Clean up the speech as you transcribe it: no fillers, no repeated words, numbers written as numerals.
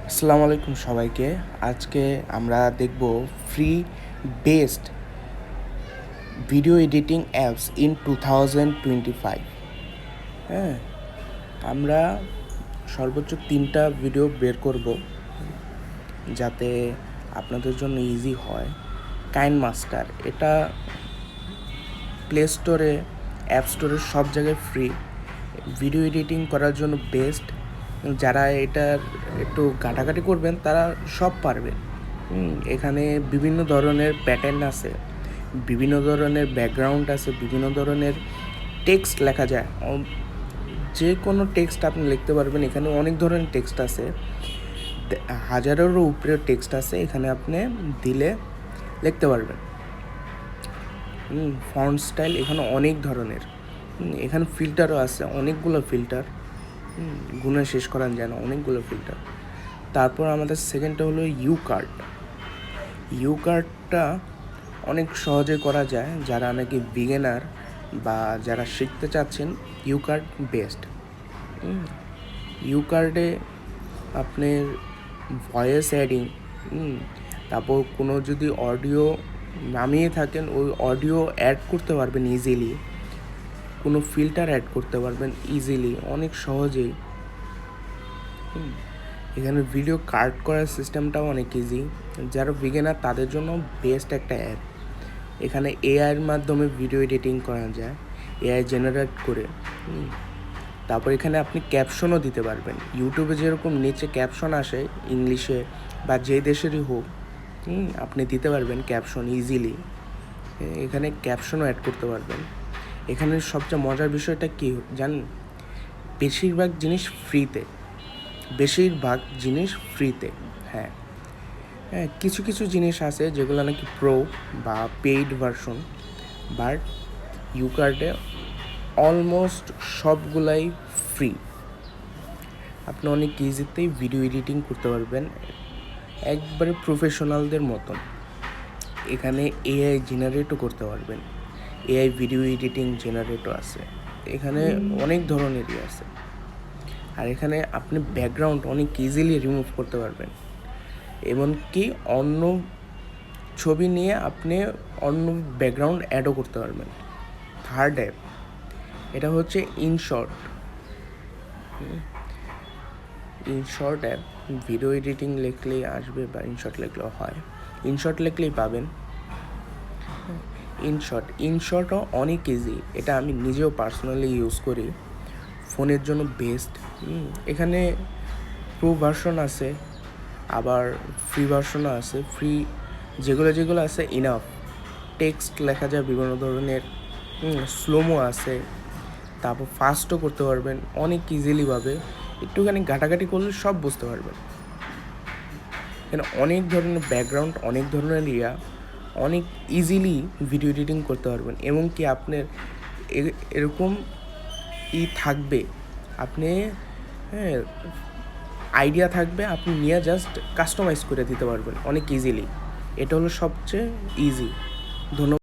আসসালামু আলাইকুম সবাইকে। আজকে আমরা দেখব free best video editing apps in 2025। হ্যাঁ, আমরা সর্বোচ্চ 3টা ভিডিও বের করব যাতে আপনাদের জন্য ইজি হয়। কাইনমাস্টার, এটা প্লে স্টোরে, অ্যাপ স্টোরে সব জায়গায় ফ্রি। ভিডিও এডিটিং করার জন্য বেস্ট। যারা এটার একটু ঘাটাঘাটি করবেন তারা সব পারবে। এখানে বিভিন্ন ধরনের প্যাটার্ন আছে, বিভিন্ন ধরনের ব্যাকগ্রাউন্ড আছে, বিভিন্ন ধরনের টেক্সট লেখা যায়। যে কোনো টেক্সট আপনি লিখতে পারবেন। এখানে অনেক ধরনের টেক্সট আছে, হাজারেরও উপরে টেক্সট আছে। এখানে আপনি দিলে লিখতে পারবেন। ফন্ট স্টাইল এখানে অনেক ধরনের। এখানে ফিল্টারও আছে, অনেকগুলো ফিল্টার, গুণে শেষ করা যায় না, অনেকগুলো ফিল্টার। তারপর আমাদের সেকেন্ডটা হলো ইউ কার্ডটা অনেক সহজে করা যায়। যারা নাকি বিগিনার বা যারা শিখতে চাচ্ছেন, ইউ কার্ড বেস্ট। ইউ কার্ডে আপনার ভয়েস অ্যাডিং, তারপর কোনো যদি অডিও নামিয়ে থাকেন ওই অডিও অ্যাড করতে পারবেন ইজিলি, কোনো ফিল্টার অ্যাড করতে পারবেন ইজিলি, অনেক সহজেই। এখানে ভিডিও কাট করার সিস্টেমটাও অনেক ইজি। যারা বিগিনার তাদের জন্য বেস্ট একটা অ্যাপ। এখানে এআইয়ের মাধ্যমে ভিডিও এডিটিং করা যায়, এআই জেনারেট করে। তারপর এখানে আপনি ক্যাপশনও দিতে পারবেন। ইউটিউবে যেরকম নিচে ক্যাপশন আসে ইংলিশে বা যে দেশেরই হোক, আপনি দিতে পারবেন ক্যাপশন ইজিলি। এখানে ক্যাপশনও অ্যাড করতে পারবেন। এখানে সবচেয়ে মজার বিষয়টা কী জানেন? বেশিরভাগ জিনিস ফ্রিতে। হ্যাঁ, কিছু কিছু জিনিস আছে যেগুলো নাকি প্রো বা পেইড ভার্সন, বাট ইউ কার্ডে অলমোস্ট সবগুলাই ফ্রি। আপনি অনেক ইজিতেই ভিডিও এডিটিং করতে পারবেন, একবারে প্রফেশনালদের মতন। এখানে এআই জেনারেটও করতে পারবেন, এআই ভিডিও এডিটিং জেনারেটও আছে। এখানে অনেক ধরনেরই আছে। আর এখানে আপনি ব্যাকগ্রাউন্ড অনেক ইজিলি রিমুভ করতে পারবেন। এমনকি অন্য ছবি নিয়ে আপনি অন্য ব্যাকগ্রাউন্ড অ্যাডও করতে পারবেন। থার্ড অ্যাপ, এটা হচ্ছে ইনশর্ট অ্যাপ। ভিডিও এডিটিং লিখলেই আসবে বা ইনশর্ট লিখলেও হয়, ইনশর্ট লিখলেই পাবেন। ইনশর্টও অনেক ইজি। এটা আমি নিজেও পার্সোনালি ইউজ করি, ফোনের জন্য বেস্ট। এখানে প্রো ভার্সন আছে, আবার ফ্রি ভার্সনও আছে। ফ্রি যেগুলো আছে ইনাফ, টেক্সট লেখা যায় বিভিন্ন ধরনের, স্লোমো আছে, তারপর ফাস্টও করতে পারবেন অনেক ইজিলিভাবে। একটুখানি ঘাটাঘাটি করলে সব বুঝতে পারবেন। এখানে অনেক ধরনের ব্যাকগ্রাউন্ড, অনেক ধরনের অনেক ইজিলি ভিডিও এডিটিং করতে পারবেন। এবং কি আপনার এরকম থাকবে, আপনি আইডিয়া থাকবে, আপনি নিয়ে জাস্ট কাস্টমাইজ করে দিতে পারবেন অনেক ইজিলি। এটা হলো সবচেয়ে ইজি। ধন্যবাদ।